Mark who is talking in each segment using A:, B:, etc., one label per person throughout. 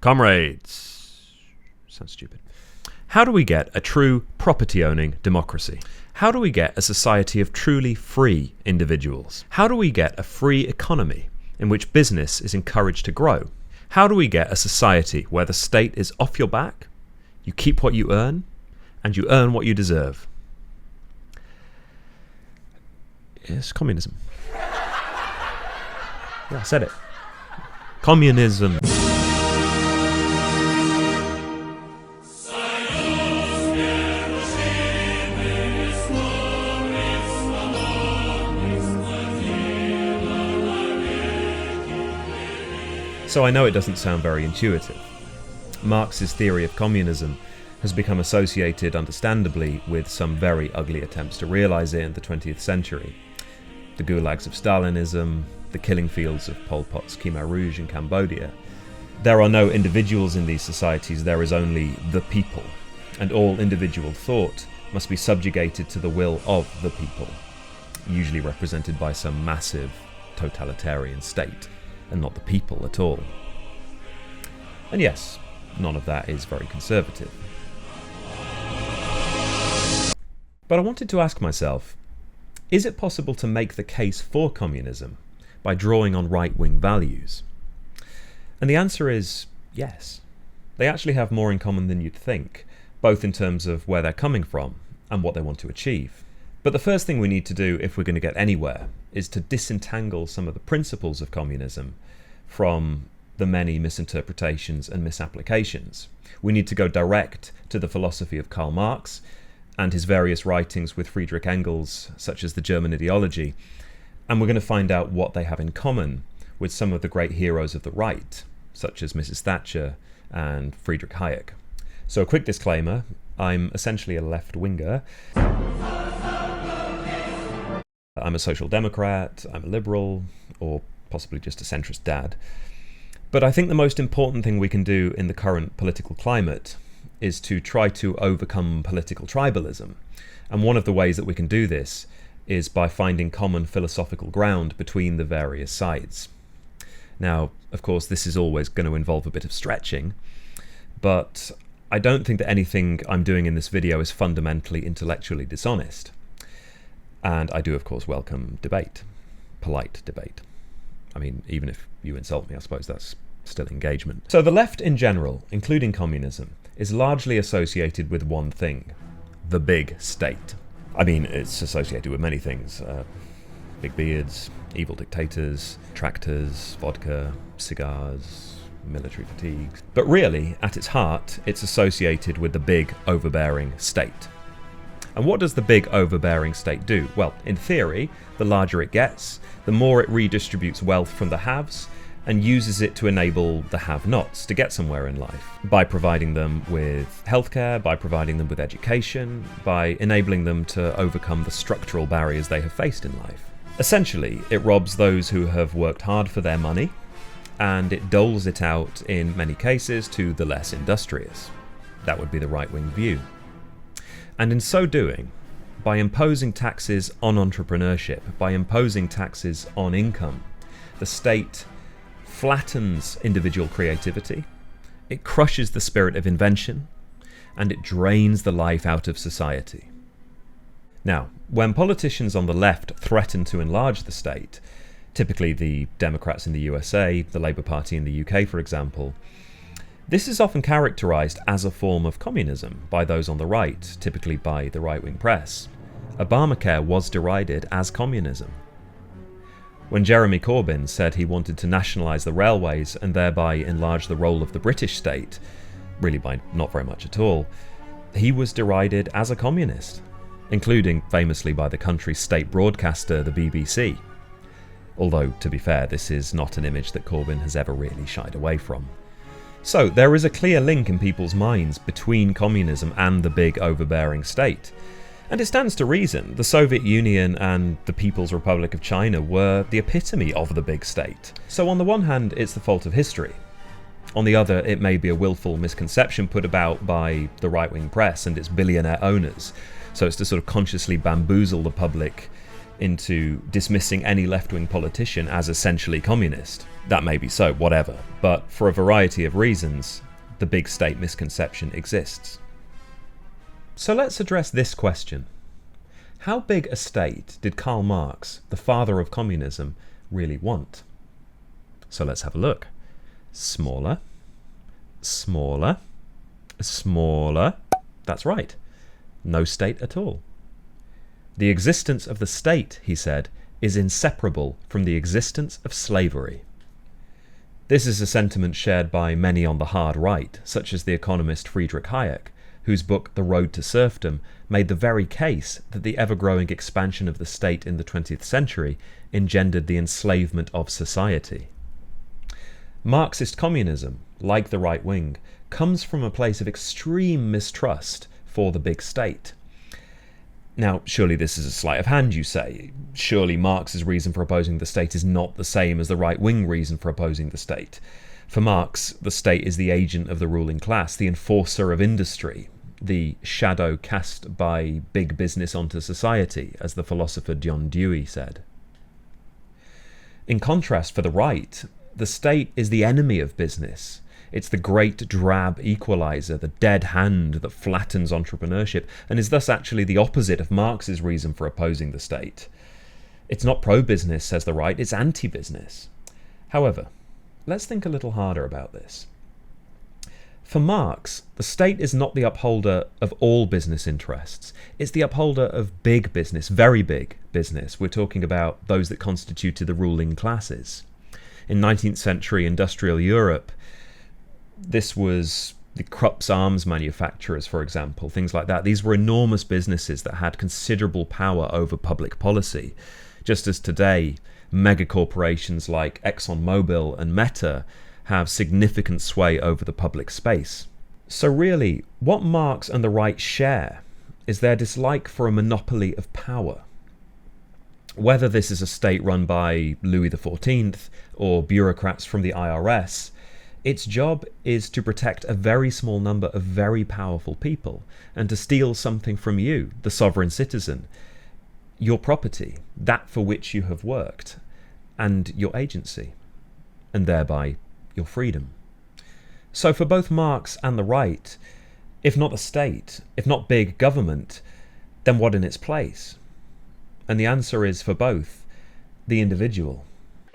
A: Comrades. Sounds stupid. How do we get a true property-owning democracy? How do we get a society of truly free individuals? How do we get a free economy in which business is encouraged to grow? How do we get a society where the state is off your back, you keep what you earn, and you earn what you deserve? It's communism. Yeah, I said it. Communism. So I know it doesn't sound very intuitive. Marx's theory of communism has become associated, understandably, with some very ugly attempts to realise it in the 20th century. The gulags of Stalinism, the killing fields of Pol Pot's Khmer Rouge in Cambodia. There are no individuals in these societies, there is only the people, and all individual thought must be subjugated to the will of the people, usually represented by some massive totalitarian state, and not the people at all. And yes, none of that is very conservative. But I wanted to ask myself, is it possible to make the case for communism by drawing on right-wing values? And the answer is yes. They actually have more in common than you'd think, both in terms of where they're coming from and what they want to achieve. But the first thing we need to do if we're going to get anywhere is to disentangle some of the principles of communism from the many misinterpretations and misapplications. We need to go direct to the philosophy of Karl Marx and his various writings with Friedrich Engels, such as the German ideology, and we're going to find out what they have in common with some of the great heroes of the right, such as Mrs. Thatcher and Friedrich Hayek. So a quick disclaimer, I'm essentially a left-winger. I'm a social democrat, I'm a liberal, or possibly just a centrist dad. But I think the most important thing we can do in the current political climate is to try to overcome political tribalism. And one of the ways that we can do this is by finding common philosophical ground between the various sides. Now, of course, this is always going to involve a bit of stretching, but I don't think that anything I'm doing in this video is fundamentally intellectually dishonest. And I do, of course, welcome debate, polite debate. I mean, even if you insult me, I suppose that's still engagement. So the left in general, including communism, is largely associated with one thing: the big state. I mean, it's associated with many things. Big beards, evil dictators, tractors, vodka, cigars, military fatigues. But really, at its heart, it's associated with the big, overbearing state. And what does the big, overbearing state do? Well, in theory, the larger it gets, the more it redistributes wealth from the haves and uses it to enable the have-nots to get somewhere in life, by providing them with healthcare, by providing them with education, by enabling them to overcome the structural barriers they have faced in life. Essentially, it robs those who have worked hard for their money, and it doles it out, in many cases, to the less industrious. That would be the right-wing view. And in so doing, by imposing taxes on entrepreneurship, by imposing taxes on income, the state flattens individual creativity, it crushes the spirit of invention, and it drains the life out of society. Now, when politicians on the left threaten to enlarge the state, typically the Democrats in the USA, the Labour Party in the UK, for example, this is often characterised as a form of communism by those on the right, typically by the right-wing press. Obamacare was derided as communism. When Jeremy Corbyn said he wanted to nationalise the railways and thereby enlarge the role of the British state, really by not very much at all, he was derided as a communist, including famously by the country's state broadcaster, the BBC. Although, to be fair, this is not an image that Corbyn has ever really shied away from. So there is a clear link in people's minds between communism and the big overbearing state. And it stands to reason. The Soviet Union and the People's Republic of China were the epitome of the big state. So on the one hand, it's the fault of history. On the other, it may be a willful misconception put about by the right-wing press and its billionaire owners. So it's to sort of consciously bamboozle the public into dismissing any left-wing politician as essentially communist. That may be so, whatever. But for a variety of reasons, the big state misconception exists. So let's address this question. How big a state did Karl Marx, the father of communism, really want? So let's have a look. Smaller, smaller, smaller. That's right. No state at all. The existence of the state, he said, is inseparable from the existence of slavery. This is a sentiment shared by many on the hard right, such as the economist Friedrich Hayek, whose book The Road to Serfdom made the very case that the ever-growing expansion of the state in the 20th century engendered the enslavement of society. Marxist communism, like the right wing, comes from a place of extreme mistrust for the big state. Now, surely this is a sleight of hand, you say. Surely Marx's reason for opposing the state is not the same as the right-wing reason for opposing the state. For Marx, the state is the agent of the ruling class, the enforcer of industry, the shadow cast by big business onto society, as the philosopher John Dewey said. In contrast, for the right, the state is the enemy of business. It's the great drab equalizer, the dead hand that flattens entrepreneurship, and is thus actually the opposite of Marx's reason for opposing the state. It's not pro-business, says the right, it's anti-business. However, let's think a little harder about this. For Marx, the state is not the upholder of all business interests. It's the upholder of big business, very big business. We're talking about those that constituted the ruling classes. In 19th century industrial Europe, this was the Krupp's arms manufacturers, for example, things like that. These were enormous businesses that had considerable power over public policy. Just as today, megacorporations like ExxonMobil and Meta have significant sway over the public space. So really, what Marx and the right share is their dislike for a monopoly of power. Whether this is a state run by Louis XIV or bureaucrats from the IRS, its job is to protect a very small number of very powerful people and to steal something from you, the sovereign citizen, your property, that for which you have worked, and your agency, and thereby your freedom. So for both Marx and the right, if not the state, if not big government, then what in its place? And the answer is, for both, the individual.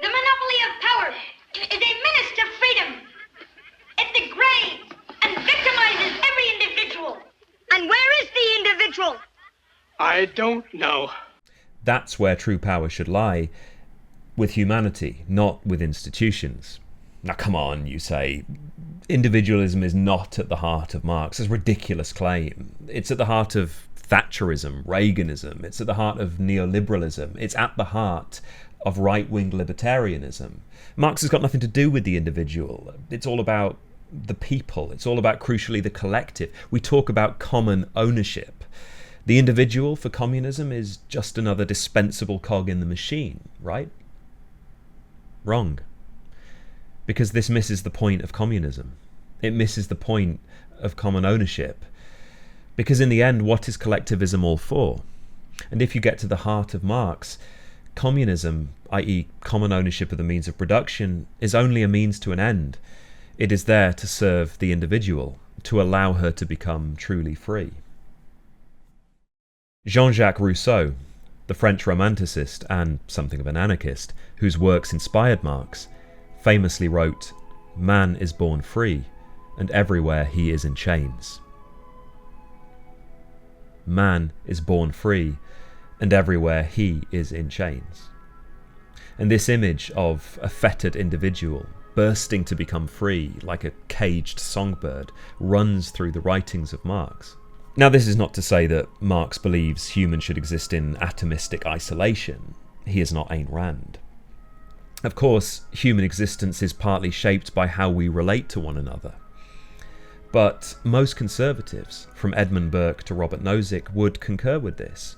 B: The monopoly of power is a menace to freedom. It degrades and victimizes every individual. And where is the individual?
C: I don't know.
A: That's where true power should lie, with humanity, not with institutions. Now come on, you say. Individualism is not at the heart of Marx. It's a ridiculous claim. It's at the heart of Thatcherism, Reaganism. It's at the heart of neoliberalism. It's at the heart of right-wing libertarianism. Marx has got nothing to do with the individual. It's all about the people. It's all about, crucially, the collective. We talk about common ownership. The individual for communism is just another dispensable cog in the machine, right? Wrong. Because this misses the point of communism. It misses the point of common ownership. Because in the end, what is collectivism all for? And if you get to the heart of Marx, communism, i.e. common ownership of the means of production, is only a means to an end. It is there to serve the individual, to allow her to become truly free. Jean-Jacques Rousseau, the French romanticist and something of an anarchist, whose works inspired Marx, famously wrote, "Man is born free, and everywhere he is in chains." Man is born free, and everywhere he is in chains. And this image of a fettered individual bursting to become free like a caged songbird runs through the writings of Marx. Now, this is not to say that Marx believes humans should exist in atomistic isolation. He is not Ayn Rand. Of course, human existence is partly shaped by how we relate to one another. But most conservatives, from Edmund Burke to Robert Nozick, would concur with this,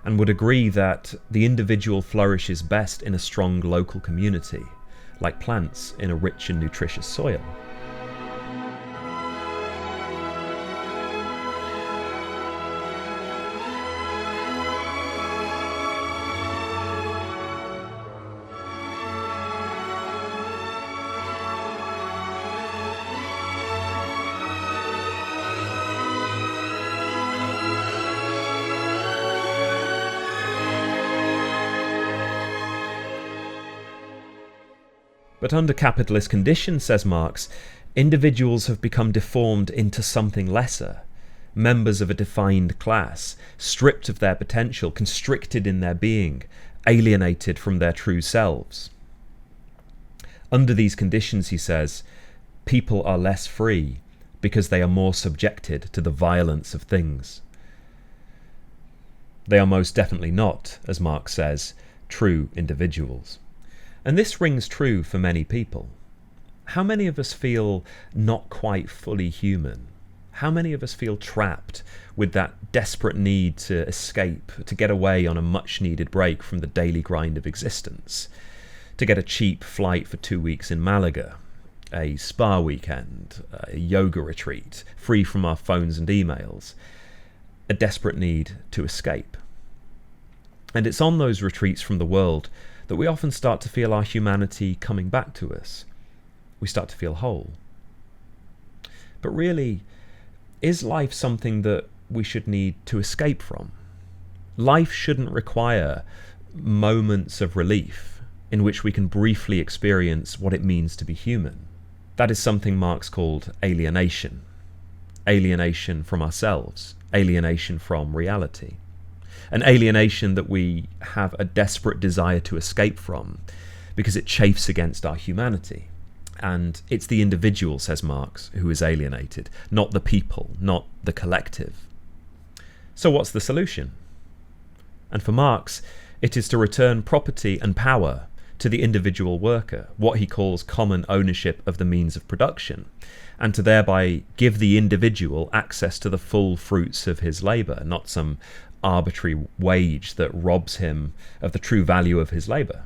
A: and would agree that the individual flourishes best in a strong local community, like plants in a rich and nutritious soil. But under capitalist conditions, says Marx, individuals have become deformed into something lesser, members of a defined class, stripped of their potential, constricted in their being, alienated from their true selves. Under these conditions, he says, people are less free because they are more subjected to the violence of things. They are most definitely not, as Marx says, true individuals. And this rings true for many people. How many of us feel not quite fully human? How many of us feel trapped with that desperate need to escape, to get away on a much-needed break from the daily grind of existence, to get a cheap flight for 2 weeks in Malaga, a spa weekend, a yoga retreat, free from our phones and emails, a desperate need to escape? And it's on those retreats from the world that we often start to feel our humanity coming back to us. We start to feel whole. But really, is life something that we should need to escape from? Life shouldn't require moments of relief in which we can briefly experience what it means to be human. That is something Marx called alienation. Alienation from ourselves, alienation from reality. An alienation that we have a desperate desire to escape from because it chafes against our humanity. And it's the individual, says Marx, who is alienated, not the people, not the collective. So what's the solution? And for Marx, it is to return property and power to the individual worker, what he calls common ownership of the means of production, and to thereby give the individual access to the full fruits of his labour, not some arbitrary wage that robs him of the true value of his labour.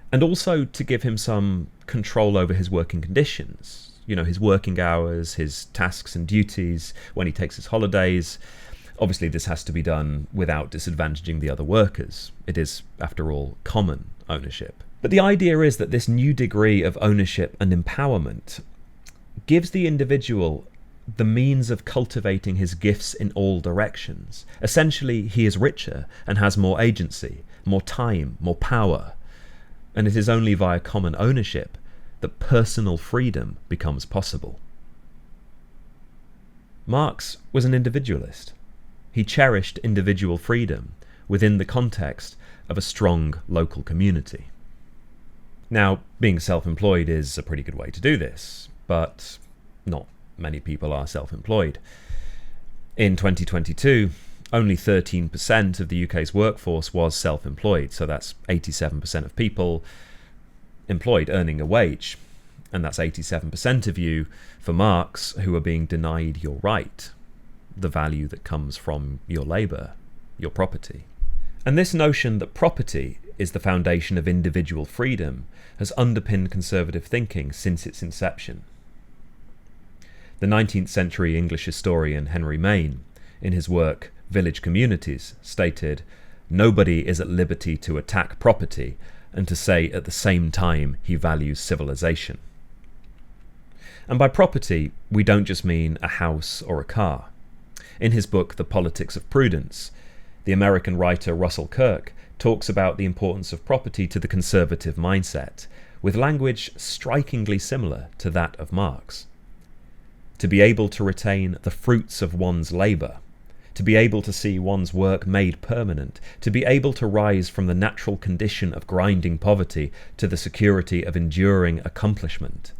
A: And also to give him some control over his working conditions, his working hours, his tasks and duties, when he takes his holidays. Obviously, this has to be done without disadvantaging the other workers. It is, after all, common ownership. But the idea is that this new degree of ownership and empowerment gives the individual the means of cultivating his gifts in all directions. Essentially, he is richer and has more agency, more time, more power. And it is only via common ownership that personal freedom becomes possible. Marx was an individualist. He cherished individual freedom within the context of a strong local community. Now, being self-employed is a pretty good way to do this, but not many people are self-employed. In 2022, only 13% of the UK's workforce was self-employed, so that's 87% of people employed, earning a wage. And that's 87% of you, for Marx, who are being denied your right, the value that comes from your labour, your property. And this notion that property is the foundation of individual freedom has underpinned conservative thinking since its inception. The 19th century English historian Henry Maine, in his work Village Communities, stated, "Nobody is at liberty to attack property and to say at the same time he values civilization." And by property, we don't just mean a house or a car. In his book The Politics of Prudence, the American writer Russell Kirk talks about the importance of property to the conservative mindset, with language strikingly similar to that of Marx. To be able to retain the fruits of one's labour, to be able to see one's work made permanent, to be able to rise from the natural condition of grinding poverty to the security of enduring accomplishment,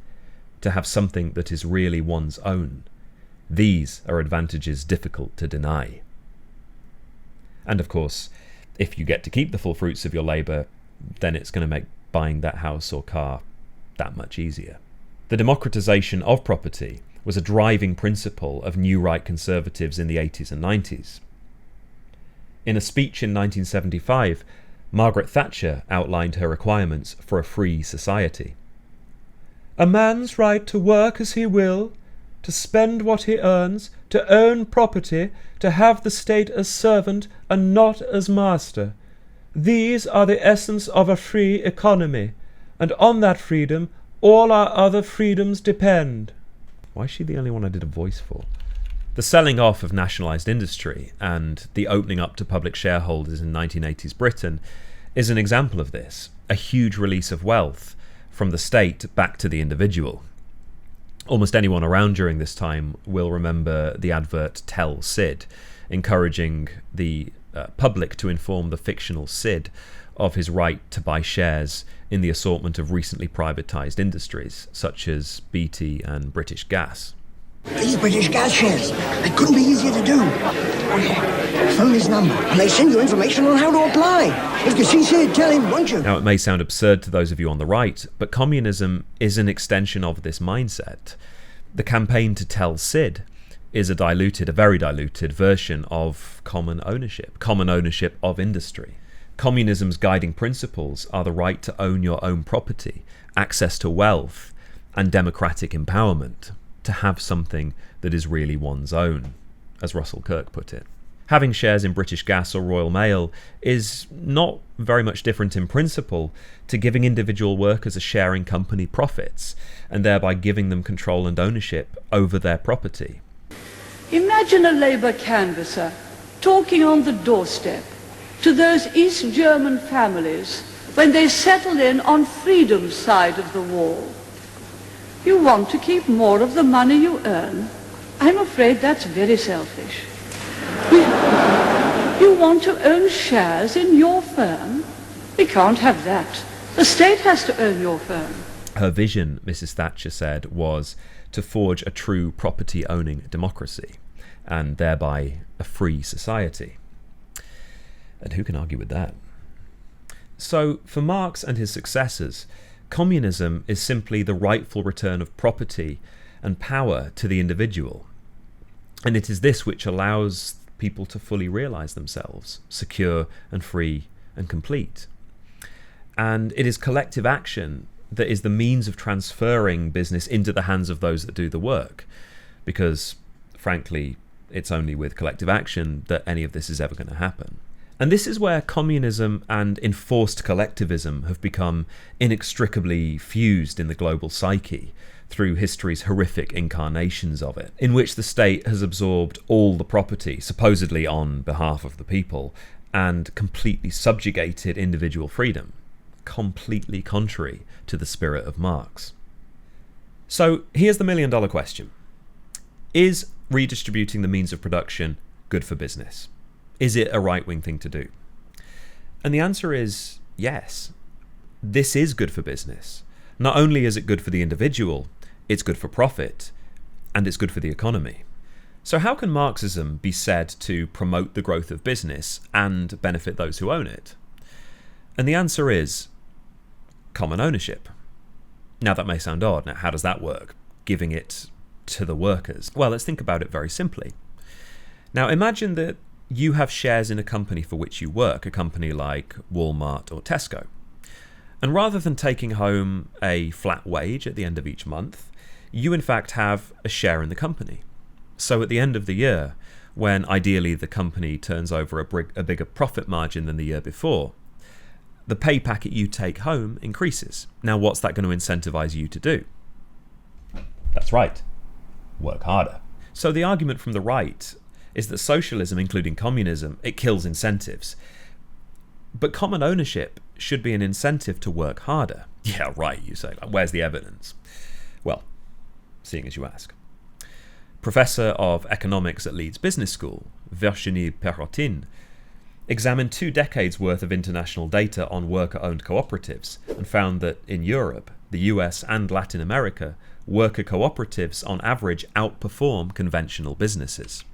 A: to have something that is really one's own. These are advantages difficult to deny. And of course, if you get to keep the full fruits of your labour, then it's going to make buying that house or car that much easier. The democratisation of property was a driving principle of new right conservatives in the 80s and 90s. In a speech in 1975, Margaret Thatcher outlined her requirements for a free society. "A man's right to work as he will, to spend what he earns, to own property, to have the state as servant and not as master. These are the essence of a free economy, and on that freedom all our other freedoms depend." Why is she the only one I did a voice for? The selling off of nationalised industry and the opening up to public shareholders in 1980s Britain is an example of this, a huge release of wealth from the state back to the individual. Almost anyone around during this time will remember the advert Tell Sid, encouraging the public to inform the fictional Sid of his right to buy shares in the assortment of recently privatised industries, such as BT and British Gas.
D: These British Gas shares, it couldn't be easier to do. Oh yeah, phone his number and they send you information on how to apply. If you see Sid, tell him, won't you?
A: Now, it may sound absurd to those of you on the right, but communism is an extension of this mindset. The campaign to Tell Sid is a very diluted version of common ownership of industry. Communism's guiding principles are the right to own your own property, access to wealth, and democratic empowerment, to have something that is really one's own, as Russell Kirk put it. Having shares in British Gas or Royal Mail is not very much different in principle to giving individual workers a share in company profits, and thereby giving them control and ownership over their property.
E: Imagine a Labour canvasser talking on the doorstep to those East German families when they settled in on freedom's side of the wall. You want to keep more of the money you earn? I'm afraid that's very selfish. You want to own shares in your firm? We can't have that. The state has to own your firm.
A: Her vision, Mrs. Thatcher said, was to forge a true property-owning democracy, and thereby a free society. And who can argue with that? So, for Marx and his successors, communism is simply the rightful return of property and power to the individual. And it is this which allows people to fully realise themselves, secure and free and complete. And it is collective action that is the means of transferring business into the hands of those that do the work. Because, frankly, it's only with collective action that any of this is ever going to happen. And this is where communism and enforced collectivism have become inextricably fused in the global psyche through history's horrific incarnations of it, in which the state has absorbed all the property, supposedly on behalf of the people, and completely subjugated individual freedom, completely contrary to the spirit of Marx. So here's the million-dollar question. Is redistributing the means of production good for business? Is it a right-wing thing to do? And the answer is yes. This is good for business. Not only is it good for the individual, it's good for profit, and it's good for the economy. So how can Marxism be said to promote the growth of business and benefit those who own it? And the answer is common ownership. Now that may sound odd. Now how does that work? Giving it to the workers? Well, let's think about it very simply. Now imagine that you have shares in a company for which you work, a company like Walmart or Tesco. And rather than taking home a flat wage at the end of each month, you in fact have a share in the company. So at the end of the year, when ideally the company turns over a bigger profit margin than the year before, the pay packet you take home increases. Now what's that going to incentivize you to do? That's right, work harder. So the argument from the right is that socialism, including communism, it kills incentives. But common ownership should be an incentive to work harder. Yeah, right, you say. Like, where's the evidence? Well, seeing as you ask. Professor of economics at Leeds Business School, Virginie Perrotin, examined 2 decades worth of international data on worker-owned cooperatives and found that in Europe, the US and Latin America, worker cooperatives on average outperform conventional businesses.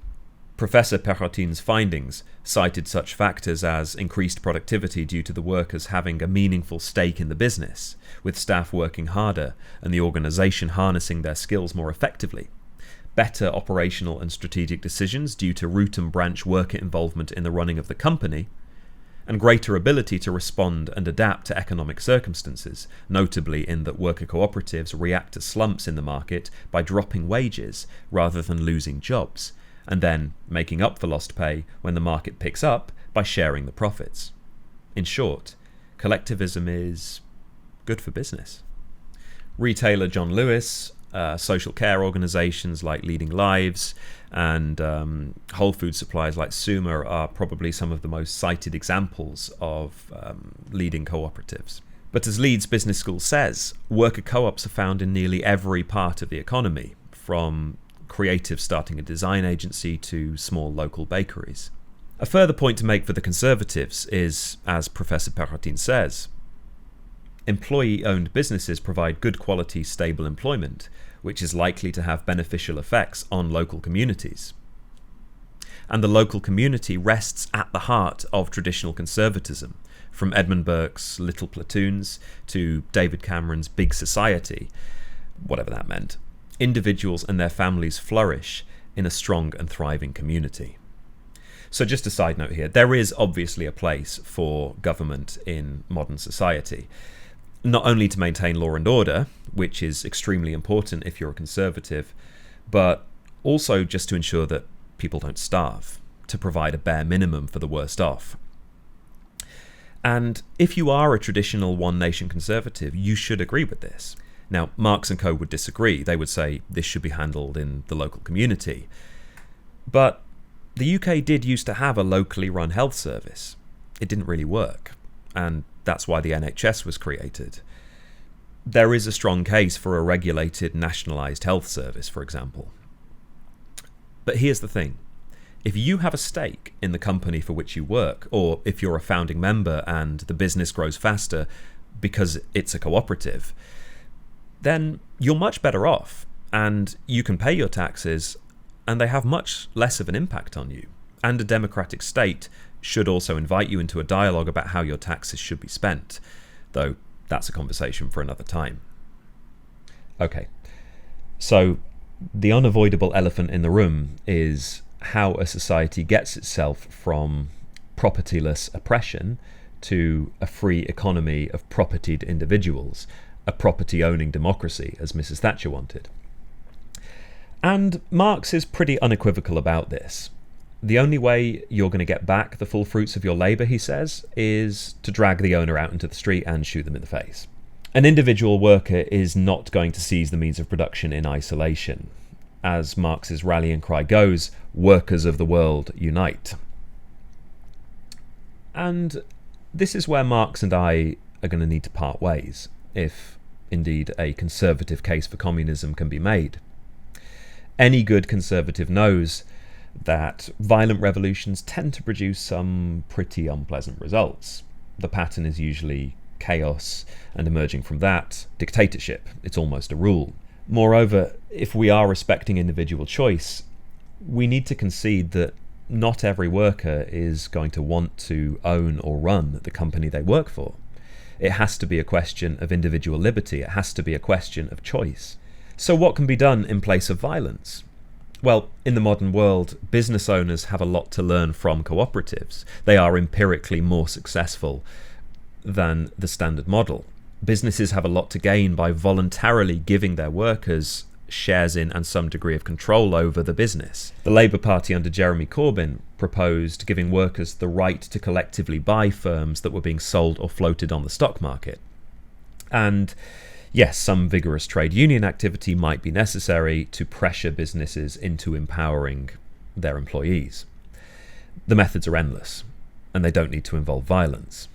A: Professor Perrotin's findings cited such factors as increased productivity due to the workers having a meaningful stake in the business, with staff working harder and the organisation harnessing their skills more effectively, better operational and strategic decisions due to root and branch worker involvement in the running of the company, and greater ability to respond and adapt to economic circumstances, notably in that worker cooperatives react to slumps in the market by dropping wages rather than losing jobs, and then making up for lost pay when the market picks up by sharing the profits. In short, collectivism is good for business. Retailer John Lewis, social care organisations like Leading Lives, and whole food suppliers like Suma are probably some of the most cited examples of leading cooperatives. But as Leeds Business School says, worker co-ops are found in nearly every part of the economy, from creatives starting a design agency to small local bakeries. A further point to make for the Conservatives is, as Professor Perrotin says, employee-owned businesses provide good quality, stable employment, which is likely to have beneficial effects on local communities. And the local community rests at the heart of traditional conservatism, from Edmund Burke's Little Platoons to David Cameron's Big Society, whatever that meant. Individuals and their families flourish in a strong and thriving community. So just a side note here, there is obviously a place for government in modern society, not only to maintain law and order, which is extremely important if you're a conservative, but also just to ensure that people don't starve, to provide a bare minimum for the worst off. And if you are a traditional one-nation conservative, you should agree with this. Now, Marx and co. would disagree. They would say this should be handled in the local community. But the UK did used to have a locally run health service. It didn't really work, and that's why the NHS was created. There is a strong case for a regulated, nationalised health service, for example. But here's the thing. If you have a stake in the company for which you work, or if you're a founding member and the business grows faster because it's a cooperative, then you're much better off, and you can pay your taxes, and they have much less of an impact on you. And a democratic state should also invite you into a dialogue about how your taxes should be spent, though that's a conversation for another time. Okay, so the unavoidable elephant in the room is how a society gets itself from propertyless oppression to a free economy of propertied individuals, a property-owning democracy, as Mrs. Thatcher wanted. And Marx is pretty unequivocal about this. The only way you're going to get back the full fruits of your labour, he says, is to drag the owner out into the street and shoot them in the face. An individual worker is not going to seize the means of production in isolation. As Marx's rallying cry goes, workers of the world unite. And this is where Marx and I are going to need to part ways, if indeed a conservative case for communism can be made. Any good conservative knows that violent revolutions tend to produce some pretty unpleasant results. The pattern is usually chaos, and emerging from that, dictatorship. It's almost a rule. Moreover, if we are respecting individual choice, we need to concede that not every worker is going to want to own or run the company they work for. It has to be a question of individual liberty. It has to be a question of choice. So what can be done in place of violence? Well, in the modern world, business owners have a lot to learn from cooperatives. They are empirically more successful than the standard model. Businesses have a lot to gain by voluntarily giving their workers shares in and some degree of control over the business. The Labour Party under Jeremy Corbyn proposed giving workers the right to collectively buy firms that were being sold or floated on the stock market. And yes, some vigorous trade union activity might be necessary to pressure businesses into empowering their employees. The methods are endless, and they don't need to involve violence.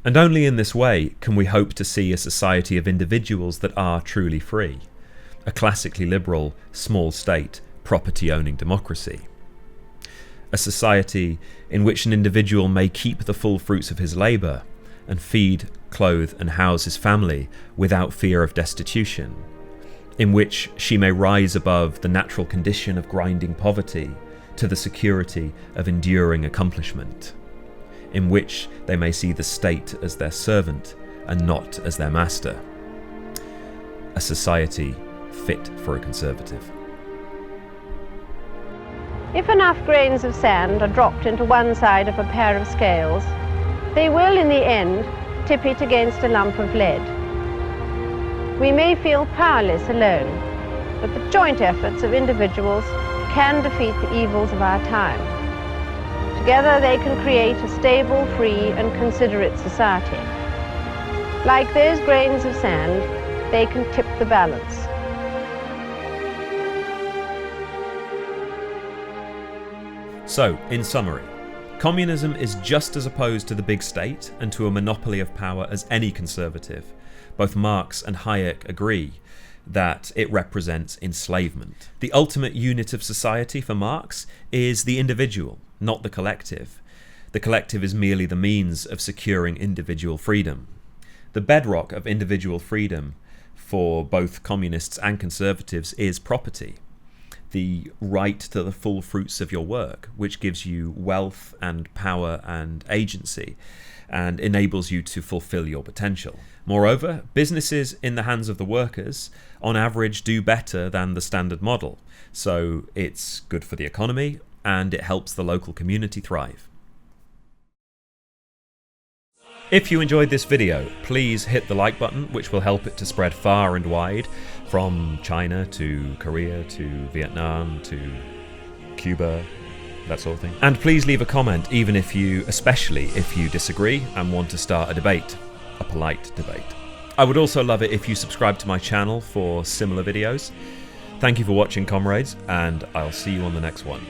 A: And only in this way can we hope to see a society of individuals that are truly free, a classically liberal, small state, property-owning democracy. A society in which an individual may keep the full fruits of his labour and feed, clothe and house his family without fear of destitution, in which she may rise above the natural condition of grinding poverty to the security of enduring accomplishment, in which they may see the state as their servant and not as their master. A society fit for a conservative.
F: If enough grains of sand are dropped into one side of a pair of scales, they will in the end tip it against a lump of lead. We may feel powerless alone, but the joint efforts of individuals can defeat the evils of our time. Together they can create a stable, free and considerate society. Like those grains of sand, they can tip the balance.
A: So, in summary, Communism is just as opposed to the big state and to a monopoly of power as any conservative. Both Marx and Hayek agree that it represents enslavement. The ultimate unit of society for Marx is the individual, not the collective. The collective is merely the means of securing individual freedom. The bedrock of individual freedom for both communists and conservatives is property. The right to the full fruits of your work, which gives you wealth and power and agency and enables you to fulfill your potential. Moreover, businesses in the hands of the workers on average do better than the standard model, so it's good for the economy and it helps the local community thrive. If you enjoyed this video, please hit the like button, which will help it to spread far and wide, from China to Korea to Vietnam to Cuba, that sort of thing. And please leave a comment, especially if you disagree and want to start a debate, a polite debate. I would also love it if you subscribe to my channel for similar videos. Thank you for watching, comrades, and I'll see you on the next one.